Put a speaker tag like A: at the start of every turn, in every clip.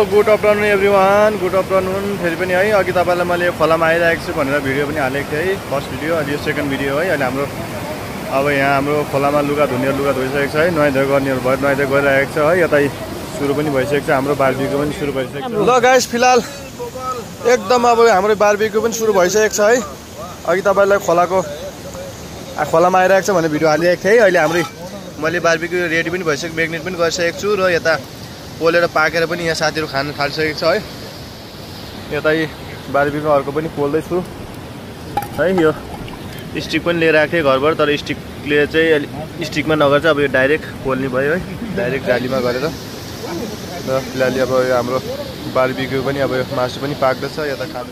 A: Good afternoon everyone, good afternoon फेरि पनि है। अघि तपाईँलाई मैले खोलामा आइरहेको छु भनेर भिडियो पनि हालेको थिएँ है, फर्स्ट भिडियो। अनि यो सेकेन्ड भिडियो है। अहिले हाम्रो अब यहाँ हाम्रो खोलामा लुगा धुनेहरू लुगा धोइसकेको छ है, नुहाइधुवाइ गर्नेहरू भयो नुहाइधुवाइ गरिरहेको छ है। यता सुरु पनि भइसकेको छ, हाम्रो बारबिक्यू पनि सुरु भइसकेको छ। ल गाइस, फिलहाल एकदम अब हाम्रो बारबिक्यू पनि सुरु भइसकेको छ है। अघि तपाईँलाई खोलामा आइरहेको छ भनेर भिडियो हालिरहेको थिएँ है। अहिले हाम्रो मैले बारबिक्यू रेडी पनि भइसक्यो, म्याग्नेट पनि गरिसकेको छु र यता पोलेर पाकेर पनि यहाँ साथीहरू खान थालिसकेको छ है। यता बारबिक्यू अर्को पनि पोल्दैछु है। यो स्टिक पनि लिएर आएको थिएँ घरबाट, तर स्टिकले चाहिँ स्टिकमा नगर्छ, अब यो डाइरेक्ट पोल्ने भयो है, डाइरेक्ट जालीमा गरेर। र फिलहाल अब यो हाम्रो बारबिक्यू पनि अब यो मासु पनि पाक्दैछ, यता खानु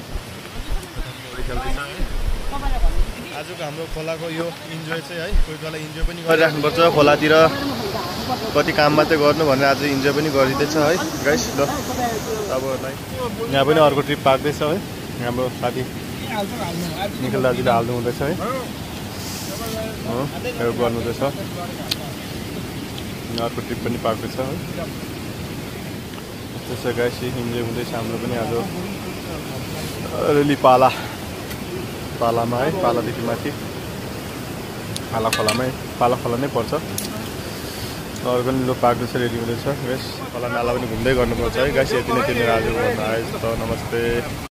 A: आजको हाम्रो खोलाको यो इन्जोय चाहिँ है। कोही बेला इन्जोय पनि गरिराख्नुपर्छ खोलातिर, कति काम मात्रै गर्नु भनेर आज इन्जोय पनि गरिँदैछ है गाइस। ल अब यहाँ पनि अर्को ट्रिप पाक्दैछ है, हाम्रो साथी निखिल दाजुले हाल्नु हुँदैछ है, यो गर्नुहुँदैछ। अर्को ट्रिप पनि पाक्दैछ है। त्यसो गाइस इन्जोय हुँदैछ हाम्रो पनि आज रेली पालामा है, पालादेखि माथि पाला खोला नै पर्छ। अरू पनि लु पाक्दैछ, रेडी हुँदैछ गाइस। खोला नाला पनि घुम्दै गर्नुपर्छ है गाइस। यति नै थियो मेरो आजको भन्दा आएछ। त नमस्ते।